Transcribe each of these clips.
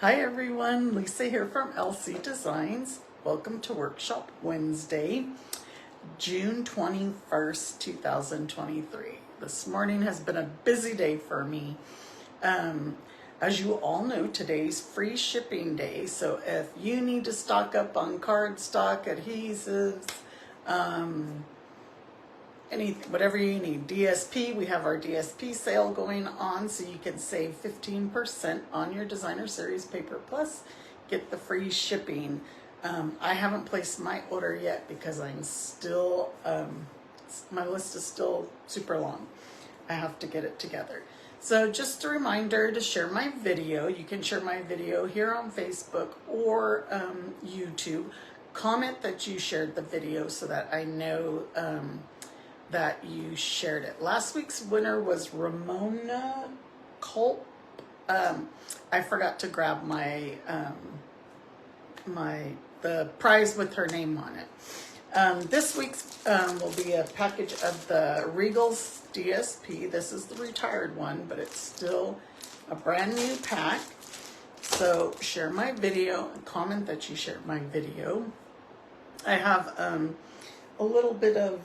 Hi everyone, Lisa here from LC Designs. Welcome to Workshop Wednesday, June 21st, 2023. This morning has been a busy day for me. As you all know, today's free shipping day, so if you need to stock up on cardstock, adhesives, whatever you need, DSP, we have our DSP sale going on, so you can save 15% on your Designer Series Paper Plus, get the free shipping. I haven't placed my order yet because I'm still, my list is still super long. I have to get it together. So just a reminder to share my video. You can share my video here on Facebook or YouTube. Comment that you shared the video so that I know that you shared it. Last week's winner was Ramona Culp. I forgot to grab my the prize with her name on it. This week's will be a package of the Regal's DSP. This is the retired one, but it's still a brand new pack. So share my video and comment that you shared my video. I have a little bit of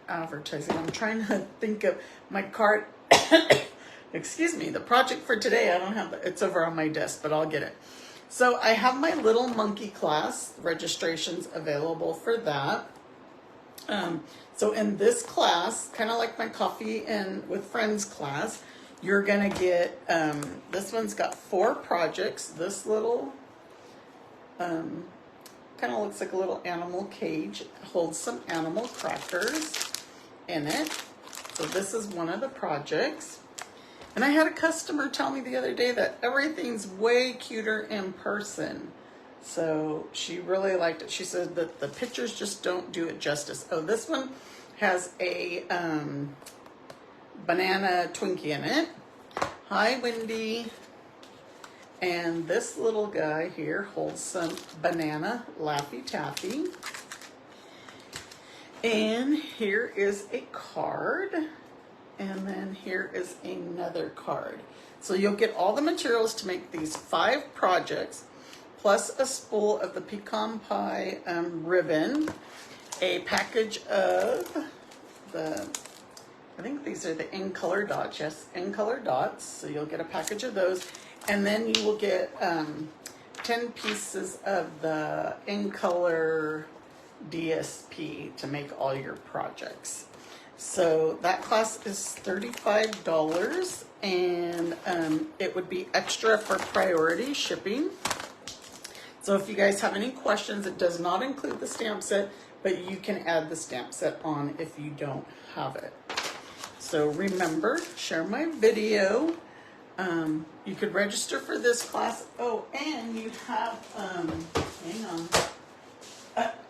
advertising. I'm trying to think of my card. Excuse me, the project for today, I don't have it's over on my desk, but I'll get it. So I have my little monkey class registrations available for that. So in this class, kind of like my coffee and with friends class, you're gonna get this one's got 4 projects. This little kind of looks like a little animal cage. It holds some animal crackers in it. So this is one of the projects. And I had a customer tell me the other day that everything's way cuter in person. So she really liked it. She said that the pictures just don't do it justice. Oh, this one has a banana Twinkie in it. Hi, Wendy. And this little guy here holds some banana Laffy Taffy. And here is a card. And then here is another card. So you'll get all the materials to make these 5 projects, plus a spool of the pecan pie ribbon, a package of the, I think these are the in color dots. Yes, in color dots. So you'll get a package of those. And then you will get 10 pieces of the in color DSP to make all your projects. So that class is $35 and it would be extra for priority shipping. So if you guys have any questions, it does not include the stamp set, but you can add the stamp set on if you don't have it. So remember, share my video. You could register for this class. Oh, and you have, hang on.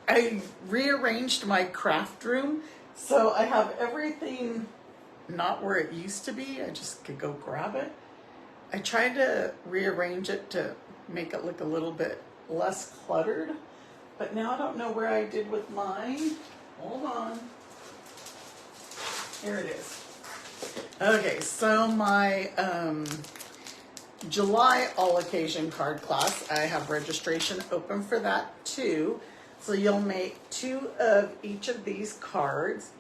I rearranged my craft room. So I have everything not where it used to be. I just could go grab it. I tried to rearrange it to make it look a little bit less cluttered, but now I don't know where I did with mine. Hold on. Here it is. Okay, so my July all occasion card class, I have registration open for that too. So you'll make 2 of each of these cards.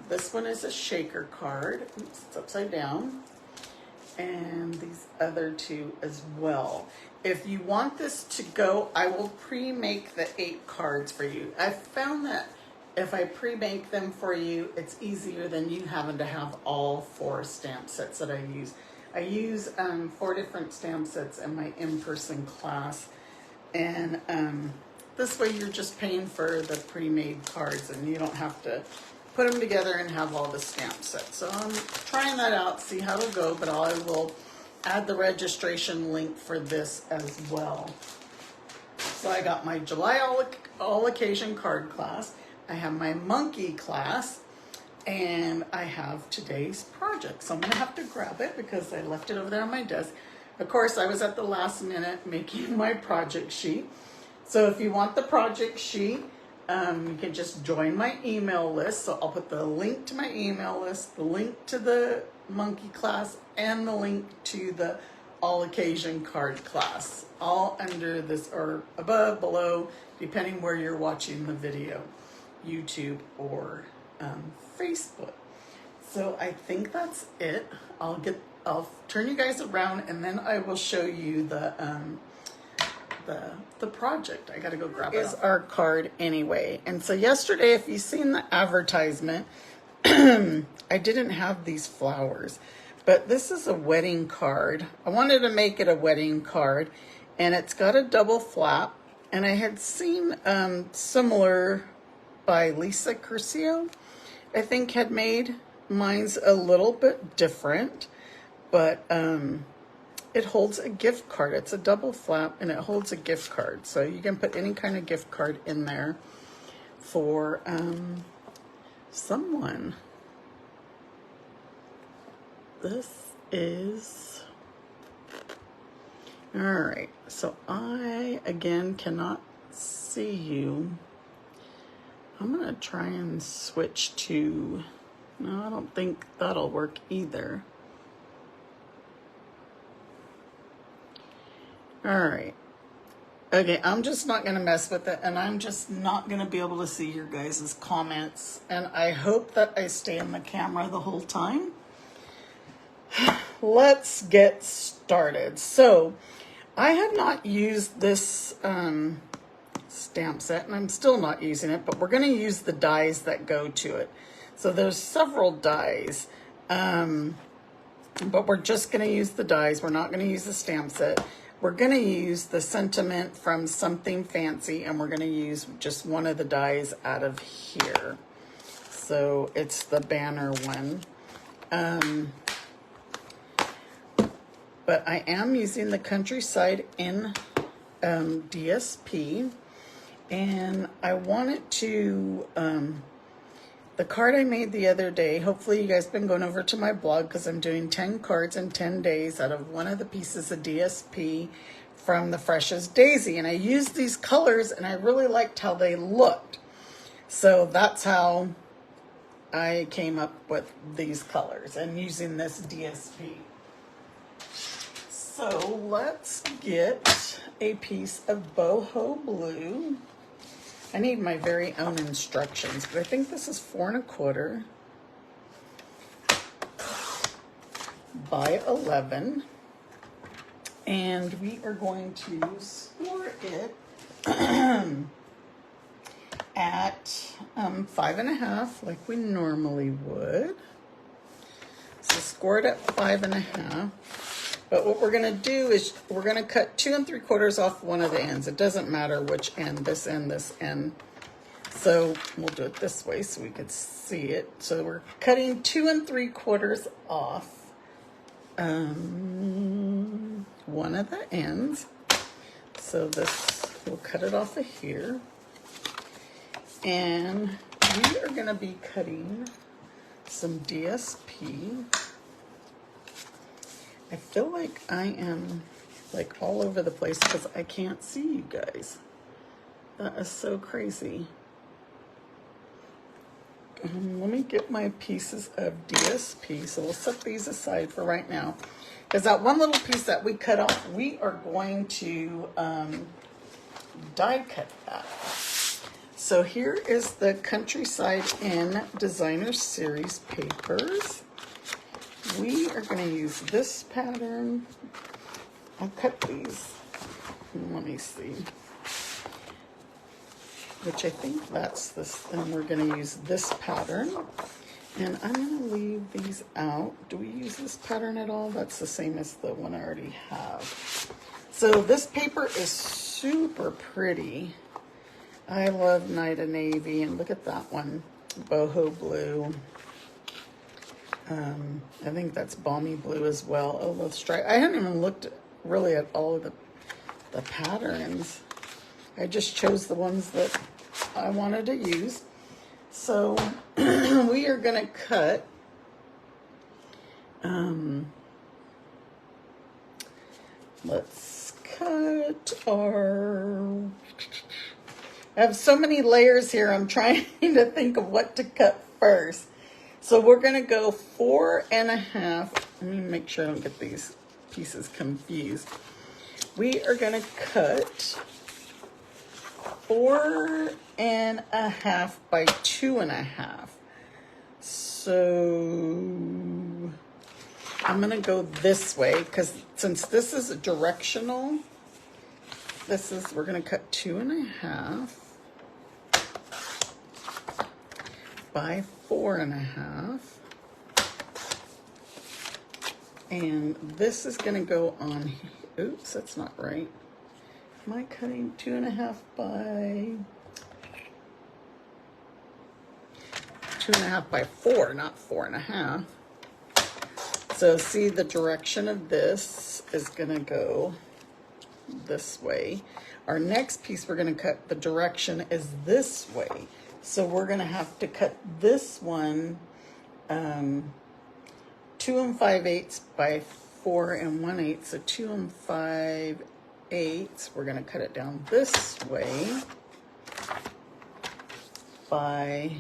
This one is a shaker card. Oops, it's upside down. And these other 2 as well. If you want this to go, I will pre-make the 8 cards for you. I found that if I pre-make them for you, it's easier than you having to have all 4 stamp sets that I use. I use 4 different stamp sets in my in-person class. And this way you're just paying for the pre-made cards and you don't have to put them together and have all the stamp sets. So I'm trying that out, see how it'll go, but I will add the registration link for this as well. So I got my July all occasion card class. I have my monkey class, and I have today's project. So I'm gonna have to grab it because I left it over there on my desk. Of course, I was at the last minute making my project sheet. So if you want the project sheet, you can just join my email list. So I'll put the link to my email list, the link to monkey class and the link to the all occasion card class, all under this, or above, below, depending where you're watching the video, YouTube or Facebook. So I think that's it. I'll turn you guys around and then I will show you the project. I gotta go grab it. Is our card anyway. And so yesterday, if you've seen the advertisement, I didn't have these flowers, but this is a wedding card. I wanted to make it a wedding card, and it's got a double flap, and I had seen similar by Lisa Curcio, I think, had made. Mine's a little bit different, but it holds a gift card. It's a double flap and it holds a gift card. So you can put any kind of gift card in there for someone. This is, all right. So I, again, cannot see you. I'm gonna try and switch to, no, I don't think that'll work either. All right. Okay, I'm just not going to mess with it, and I'm just not going to be able to see your guys' comments. And I hope that I stay in the camera the whole time. Let's get started. So, I have not used this stamp set, and I'm still not using it, but we're going to use the dies that go to it. So there's several dies, but we're just going to use the dies. We're not going to use the stamp set. We're going to use the sentiment from Something Fancy, and we're going to use just one of the dies out of here. So it's the banner one. But I am using the Countryside in DSP, and I wanted to... the card I made the other day, hopefully you guys have been going over to my blog because I'm doing 10 cards in 10 days out of one of the pieces of DSP from the Freshest Daisy. And I used these colors and I really liked how they looked. So that's how I came up with these colors and using this DSP. So let's get a piece of boho blue. I need my very own instructions, but I think this is 4 1/4 by 11. And we are going to score it at 5 1/2, like we normally would. So score it at 5 1/2. But what we're going to do is we're going to cut 2 3/4 off one of the ends. It doesn't matter which end, this end, this end. So we'll do it this way so we could see it. So we're cutting 2 3/4 off one of the ends. So this, we'll cut it off of here. And we are going to be cutting some DSP. I feel like I am like all over the place because I can't see you guys. That is so crazy. Let me get my pieces of DSP. So we'll set these aside for right now. Because that one little piece that we cut off, we are going to die cut that. So here is the Countryside in Designer Series papers. We are going to use this pattern. I'll cut these. Let me see. Which I think that's this. And we're going to use this pattern. And I'm going to leave these out. Do we use this pattern at all? That's the same as the one I already have. So this paper is super pretty. I love Night of Navy. And look at that one. Boho blue. I think that's balmy blue as well. Oh, let's try. I haven't even looked really at all of the patterns. I just chose the ones that I wanted to use. So we are going to cut let's cut our... I have so many layers here. I'm trying to think of what to cut first. So we're gonna go 4.5. Let me make sure I don't get these pieces confused. We are gonna cut 4.5 by 2.5. So I'm gonna go this way because since this is directional, we're gonna cut 2.5 by 4.5. And this is gonna go on, oops, that's not right. Am I cutting 2.5 by 2.5 by 4, not 4.5. So see, the direction of this is gonna go this way. Our next piece we're gonna cut, the direction is this way. So we're gonna have to cut this one 2 5/8 by 4 1/8. So 2 5/8. We're gonna cut it down this way by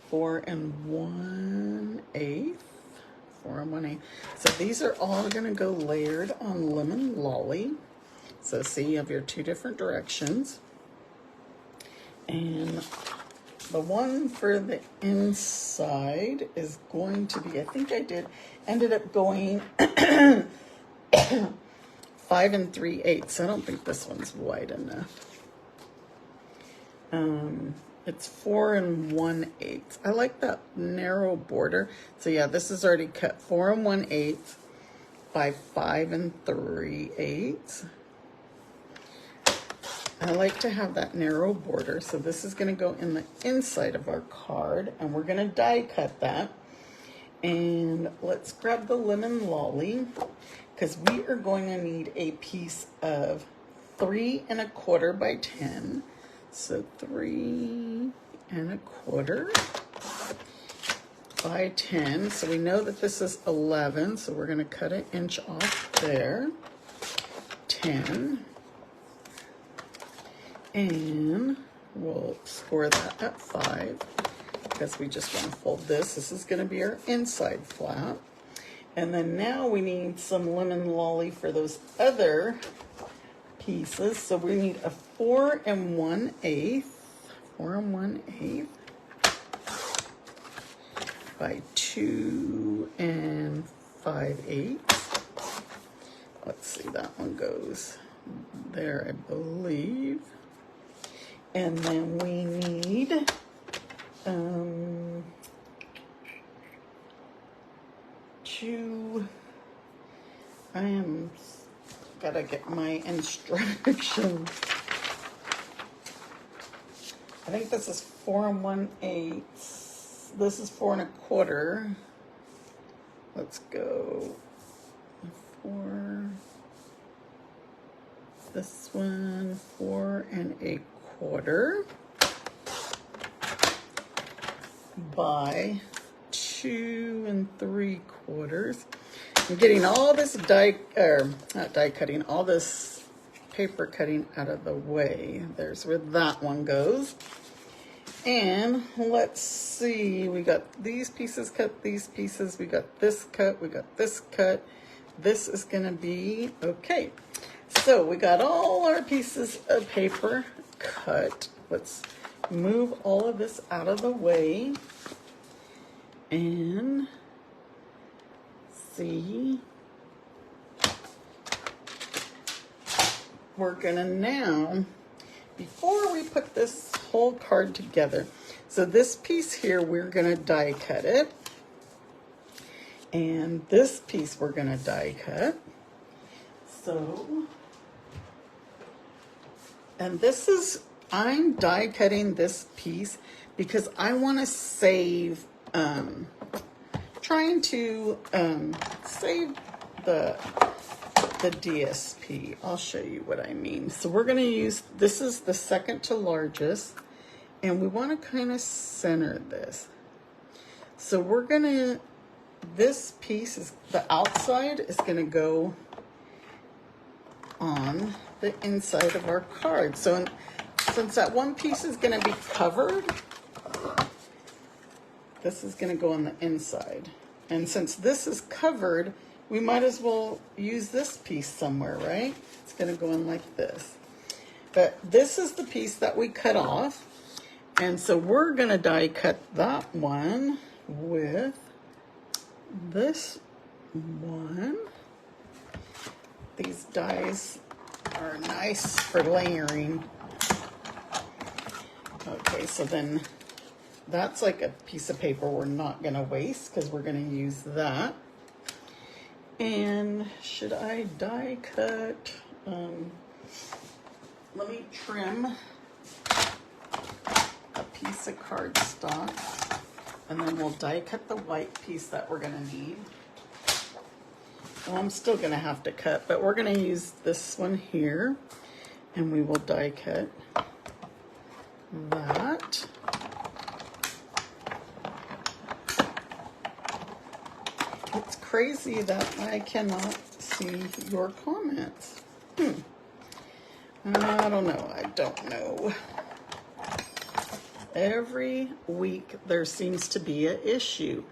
4 1/8. 4 1/8. So these are all gonna go layered on Lemon Lolly. So see, you have your two different directions. And the one for the inside is going to be, I think ended up going 5 3/8. I don't think this one's wide enough. It's 4 1/8. I like that narrow border. So yeah, this is already cut 4 1/8 by 5 3/8. I like to have that narrow border. So this is going to go in the inside of our card, and we're going to die cut that. And let's grab the Lemon Lolly because we are going to need a piece of 3 1/4 by 10. So 3 1/4 by 10. So we know that this is 11. So we're going to cut an inch off there. 10. And we'll score that at 5 because we just want to fold this. This is going to be our inside flap. And then now we need some Lemon Lolly for those other pieces. So we need a 4 1/8. 4 1/8 by 2 5/8. Let's see, that one goes there, I believe. And then we need gotta get my instructions. I think this is 4 1/8. This is 4 1/4. Let's go 4. This one 4 1/4 by 2 3/4. I'm getting all this all this paper cutting out of the way. There's where that one goes. And let's see, we got these pieces cut, these pieces, we got this cut, we got this cut. This is gonna be, okay. So we got all our pieces of paper cut. Let's move all of this out of the way and see. We're gonna now, before we put this whole card together, so this piece here, we're gonna die cut it. And this piece we're gonna die cut. So, and this is, I'm die cutting this piece because I want to save, trying to save the DSP. I'll show you what I mean. So we're going to use, this is the second to largest, and we want to kind of center this. So we're going to, this piece is, the outside is going to go on the inside of our card. So since that one piece is going to be covered, This is going to go on the inside. And since this is covered, we might as well use this piece somewhere, right? It's going to go in like this. But this is the piece that we cut off. And so we're going to die cut that one with this one. These dies are nice for layering. Okay, so then that's like a piece of paper we're not going to waste because we're going to use that. And should I die cut? Let me trim a piece of cardstock, and then we'll die cut the white piece that we're going to need. Well, I'm still going to have to cut, but we're going to use this one here, and we will die cut that. It's crazy that I cannot see your comments. I don't know. Every week there seems to be an issue.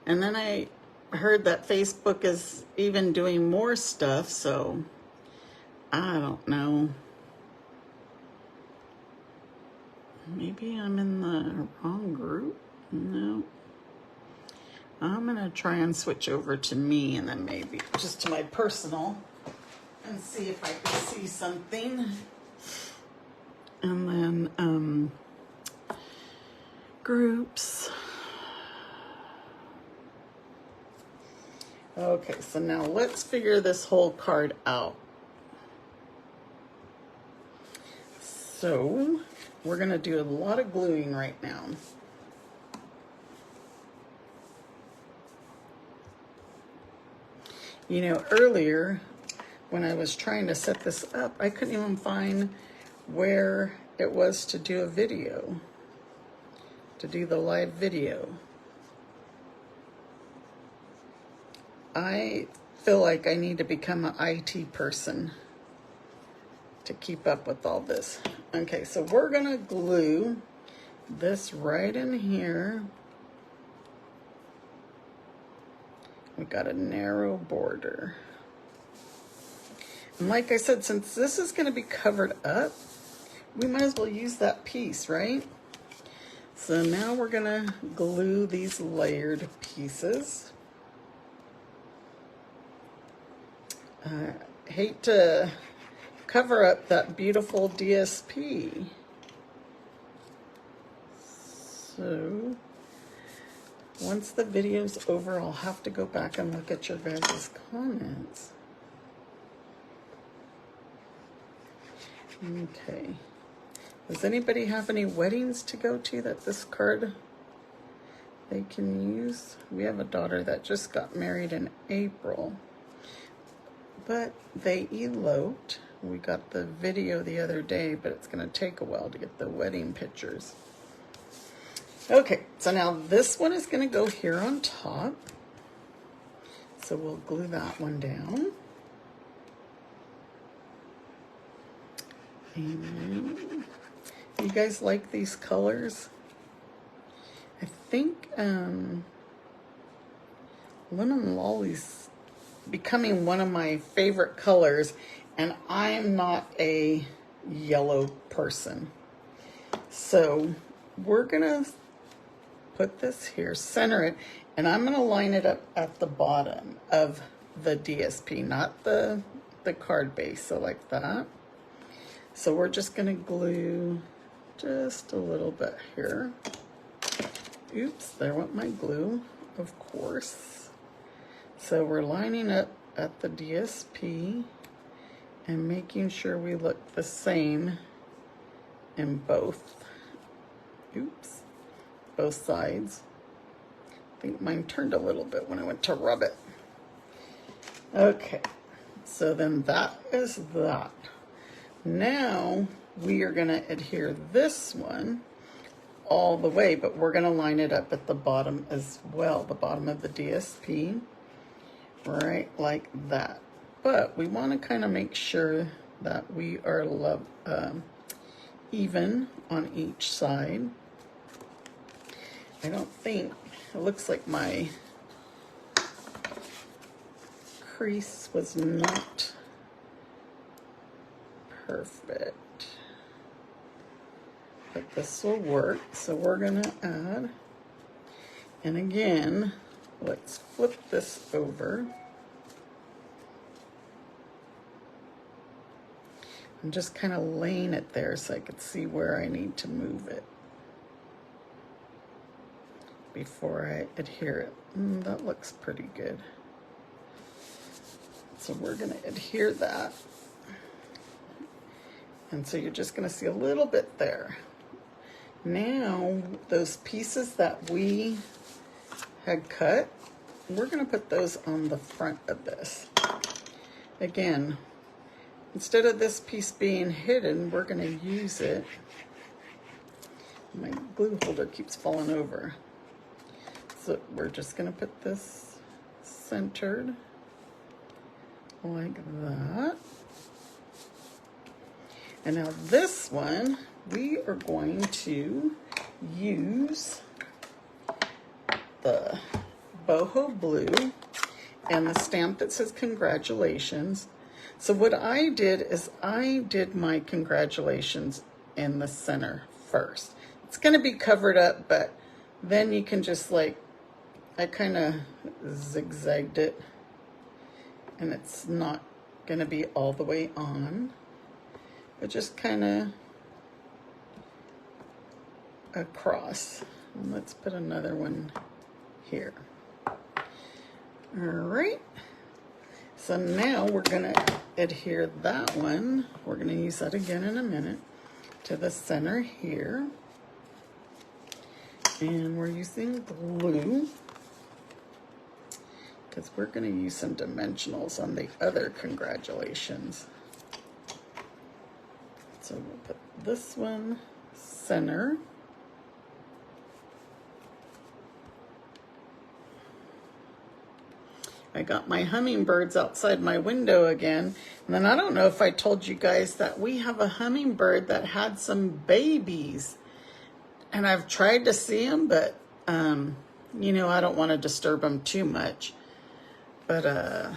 And then I heard that Facebook is even doing more stuff, so I don't know. Maybe I'm in the wrong group? No. I'm going to try and switch over to me and then maybe just to my personal and see if I can see something. And then groups. Okay, so now let's figure this whole card out. So we're going to do a lot of gluing right now. You know, earlier when I was trying to set this up, I couldn't even find where it was to do a video, to do the live video. I feel like I need to become an IT person to keep up with all this. Okay, so we're gonna glue this right in here. We got a narrow border. And like I said, since this is gonna be covered up, we might as well use that piece, right? So now we're gonna glue these layered pieces. I hate to cover up that beautiful DSP. So once the video's over, I'll have to go back and look at your guys' comments. Okay. Does anybody have any weddings to go to that this card they can use? We have a daughter that just got married in April, but they eloped. We got the video the other day, but it's going to take a while to get the wedding pictures. Okay, so now this one is going to go here on top. So we'll glue that one down. And you guys like these colors? I think Lemon Lolly's becoming one of my favorite colors, and I'm not a yellow person. So we're gonna put this here, center it, and I'm gonna line it up at the bottom of the DSP, not the card base, so like that. So we're just gonna glue just a little bit here. Oops, there went my glue, of course. So we're lining up at the DSP and making sure we look the same in both. Oops, both sides. I think mine turned a little bit when I went to rub it. Okay, so then that is that. Now we are going to adhere this one all the way, but we're going to line it up at the bottom as well, the bottom of the DSP, right like that. But we want to kind of make sure that we are even on each side. I don't think, it looks like my crease was not perfect, but this will work. So we're gonna add, and again, let's flip this over. I'm just kind of laying it there so I could see where I need to move it before I adhere it. That looks pretty good. So we're going to adhere that. And so you're just going to see a little bit there. Now, those pieces that we had cut, we're going to put those on the front of this. Again, instead of this piece being hidden, we're going to use it. My glue holder keeps falling over. So we're just going to put this centered like that. And now this one, we are going to use the boho blue and the stamp that says congratulations. So what I did is I did my congratulations in the center first. It's going to be covered up, but then you can just like, I kind of zigzagged it, and it's not going to be all the way on, but just kind of across. And let's put another one here. All right. So now we're going to adhere that one. We're going to use that again in a minute to the center here. And we're using glue because we're going to use some dimensionals on the other congratulations. So we'll put this one center. I got my hummingbirds outside my window again. And then I don't know if I told you guys that we have a hummingbird that had some babies. And I've tried to see them, but, you know, I don't want to disturb them too much. But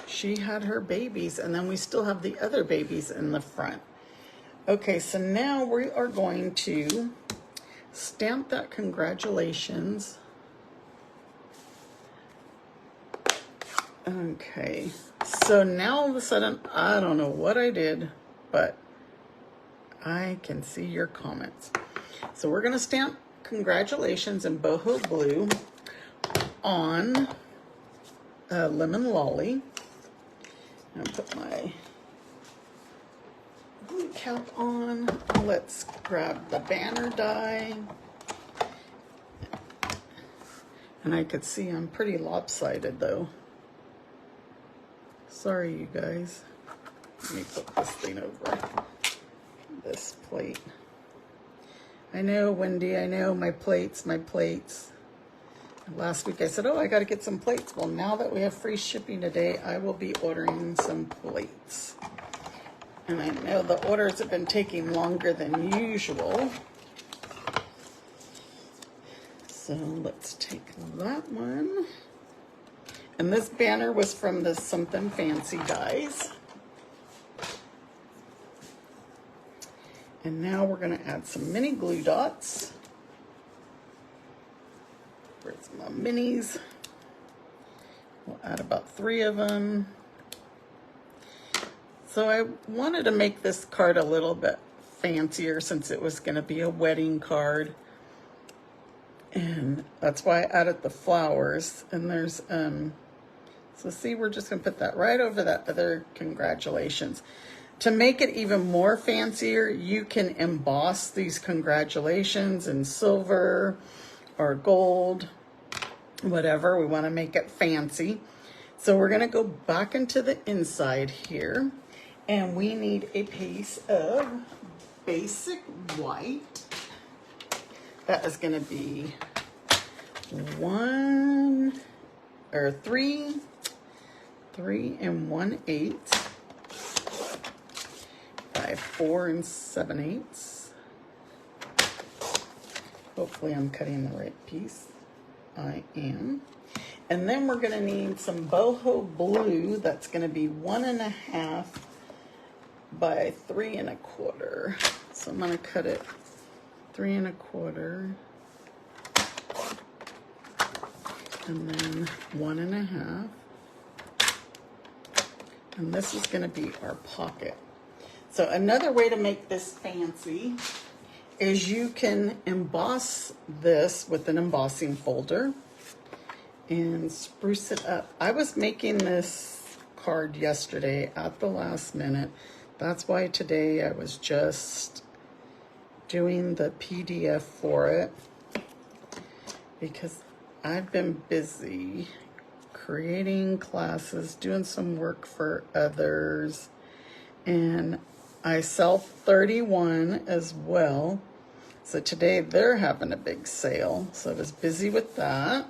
she had her babies, and then we still have the other babies in the front. Okay, so now we are going to stamp that congratulations. Okay, so now all of a sudden, I don't know what I did, but I can see your comments. So we're going to stamp congratulations in boho blue on lemon lolly. I'll put my glue cap on. Let's grab the banner die. And I could see I'm pretty lopsided though. Sorry, you guys. Let me put this thing over this plate. I know, Wendy, I know, my plates. Last week I said, oh, I got to get some plates. Well, now that we have free shipping today, I will be ordering some plates. And I know the orders have been taking longer than usual. So let's take that one. And this banner was from the Something Fancy dies. And now we're going to add some mini glue dots. Where's my minis? We'll add about 3 of them. So I wanted to make this card a little bit fancier since it was going to be a wedding card. And that's why I added the flowers. And there's, so see, we're just going to put that right over that other congratulations. To make it even more fancier, you can emboss these congratulations in silver or gold, whatever. We want to make it fancy. So we're going to go back into the inside here, and we need a piece of basic white. That is going to be 3 1/8 by 4 7/8. Hopefully I'm cutting the right piece. I am. And then we're going to need some boho blue. That's going to be 1.5 by 3 1/4. So I'm going to cut it 3 1/4. And then 1.5. And this is going to be our pocket. So another way to make this fancy is you can emboss this with an embossing folder and spruce it up. I was making this card yesterday at the last minute. That's why today I was just doing the PDF for it, because I've been busy creating classes, doing some work for others, and I sell 31 as well. So today they're having a big sale, so I was busy with that.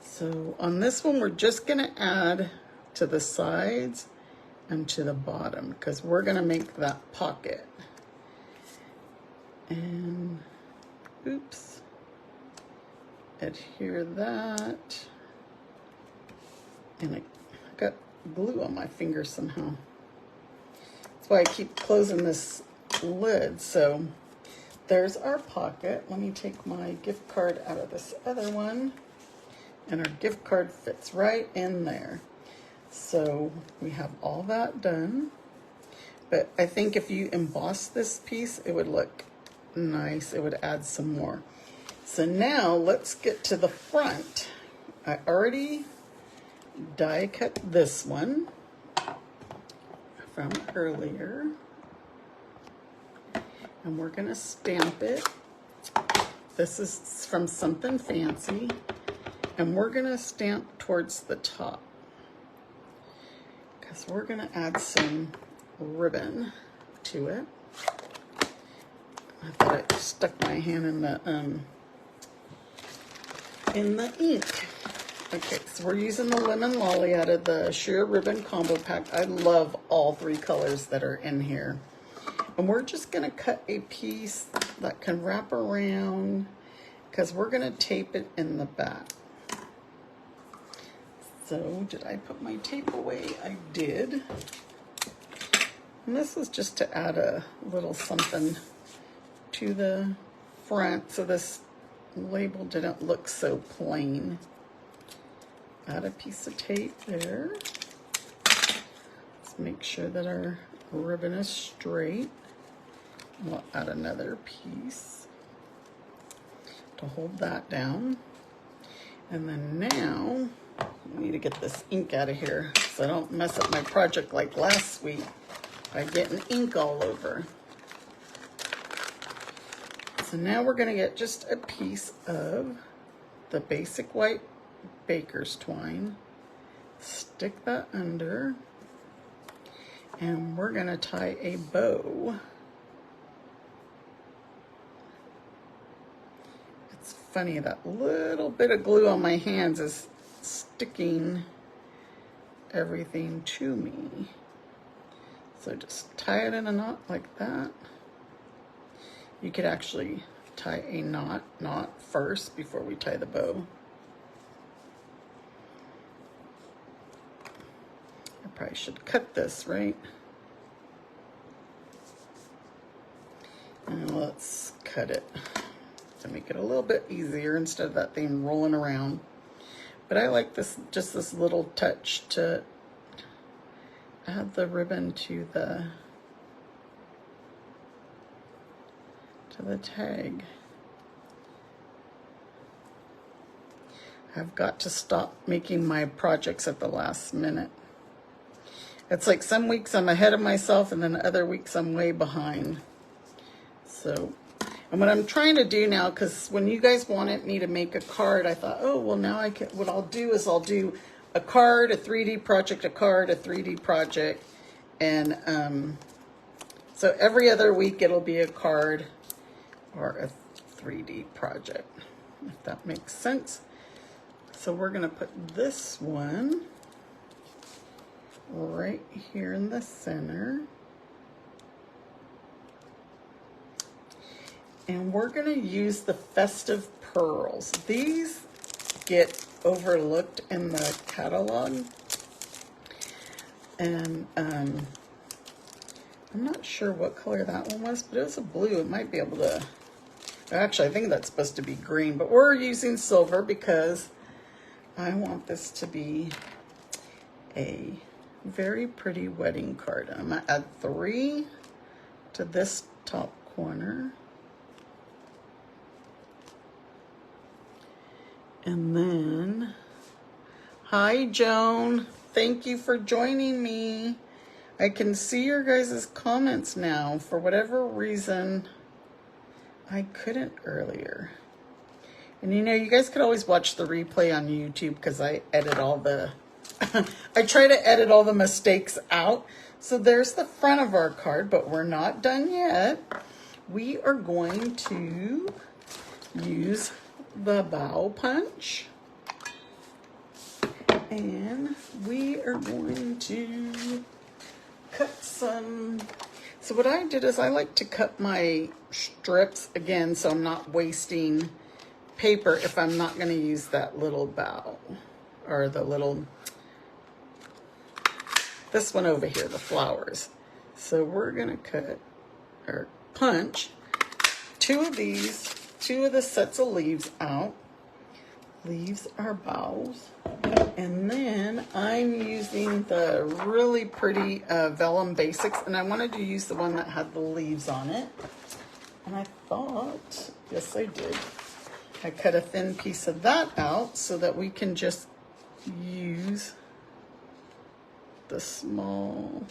So on this one, we're just gonna add to the sides and to the bottom, because we're gonna make that pocket. And oops, adhere that. And I got glue on my finger somehow. That's why I keep closing this lid. So there's our pocket. Let me take my gift card out of this other one. And our gift card fits right in there. So we have all that done. But I think if you emboss this piece, it would look nice. It would add some more. So now let's get to the front. I already die cut this one from earlier. And we're gonna stamp it. This is from Something Fancy. And we're gonna stamp towards the top, because we're gonna add some ribbon to it. I thought I stuck my hand in the ink. Okay, so we're using the Lemon Lolly out of the Sheer Ribbon Combo Pack. I love all 3 colors that are in here. And we're just gonna cut a piece that can wrap around, because we're gonna tape it in the back. So did I put my tape away? I did. And this is just to add a little something to the front, so this label didn't look so plain. Add a piece of tape there. Let's make sure that our ribbon is straight. We'll add another piece to hold that down. And then now, I need to get this ink out of here so I don't mess up my project like last week by getting ink all over. So now we're gonna get just a piece of the basic white baker's twine, stick that under, and we're gonna tie a bow. It's funny, that little bit of glue on my hands is sticking everything to me. So just tie it in a knot like that. You could actually tie a knot first before we tie the bow. I probably should cut this, right? And let's cut it to make it a little bit easier instead of that thing rolling around. But I like this, just this little touch to add the ribbon to the tag. I've got to stop making my projects at the last minute. It's like some weeks I'm ahead of myself and then other weeks I'm way behind. So, and what I'm trying to do now, because when you guys wanted me to make a card, I thought, oh, well now I can, what I'll do is I'll do a card, a 3D project, a card, a 3D project. And so every other week it'll be a card or a 3D project, if that makes sense. So we're gonna put this one right here in the center. And we're gonna use the Festive Pearls. These get overlooked in the catalog. And I'm not sure what color that one was, but it was a blue. It might be able to, actually I think that's supposed to be green, but we're using silver because I want this to be a very pretty wedding card. I'm gonna add 3 to this top corner. And then, hi Joan, thank you for joining me. I can see your guys' comments now. For whatever reason, I couldn't earlier. And you know, you guys could always watch the replay on YouTube because I edit all the, I try to edit all the mistakes out. So there's the front of our card, but we're not done yet. We are going to use the bow punch, and we are going to cut some. So what I did is I like to cut my strips again so I'm not wasting paper if I'm not going to use that little bow or the little, this one over here, the flowers. So we're going to cut or punch 2 of these, 2 of the sets of leaves out. Leaves are bows. And then I'm using the really pretty Vellum Basics, and I wanted to use the one that had the leaves on it. And I thought, yes I did, I cut a thin piece of that out so that we can just use the small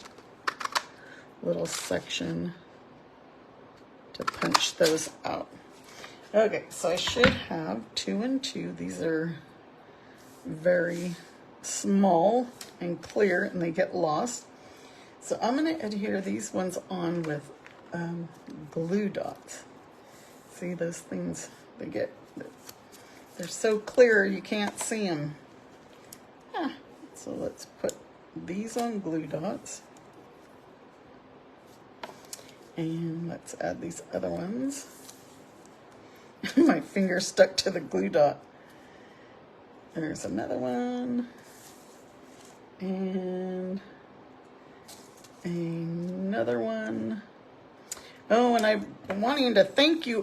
little section to punch those out. Okay, so I should have 2 and 2. These are very small and clear and they get lost. So I'm going to adhere these ones on with glue dots. See those things, they're so clear you can't see them. So let's put these on glue dots. And let's add these other ones. My finger stuck to the glue dot. There's another one. And another one. Oh, and I'm wanting to thank you.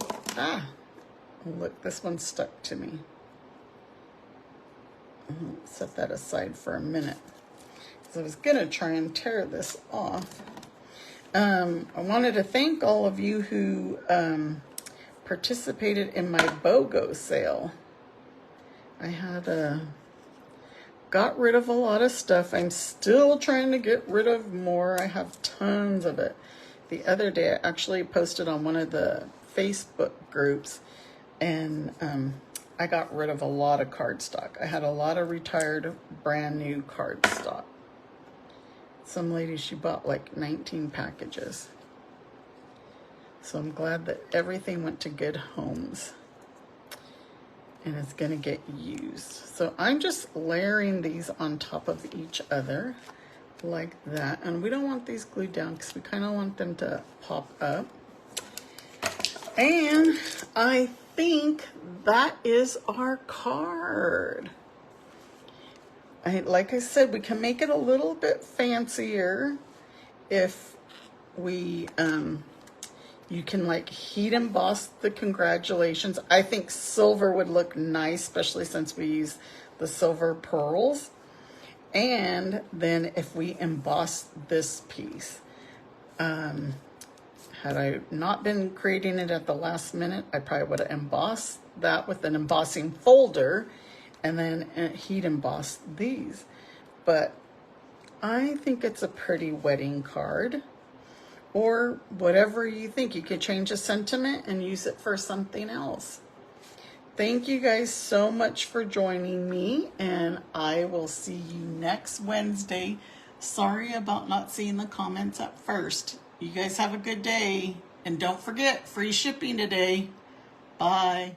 Look, this one stuck to me. I'll set that aside for a minute. So I was gonna try and tear this off. I wanted to thank all of you who participated in my BOGO sale. I had got rid of a lot of stuff. I'm still trying to get rid of more. I have tons of it. The other day I actually posted on one of the Facebook groups, and I got rid of a lot of cardstock. I had a lot of retired brand new cardstock. Some lady, she bought like 19 packages. So I'm glad that everything went to good homes and it's gonna get used. So I'm just layering these on top of each other like that. And we don't want these glued down because we kind of want them to pop up. And I think that is our card. Like I said, we can make it a little bit fancier if we, you can like heat emboss the congratulations. I think silver would look nice, especially since we use the silver pearls. And then if we emboss this piece, had I not been creating it at the last minute, I probably would have embossed that with an embossing folder and then heat emboss these. But I think it's a pretty wedding card, or whatever you think. You could change a sentiment and use it for something else. Thank you guys so much for joining me, and I will see you next Wednesday. Sorry about not seeing the comments at first. You guys have a good day, and don't forget, free shipping today. Bye.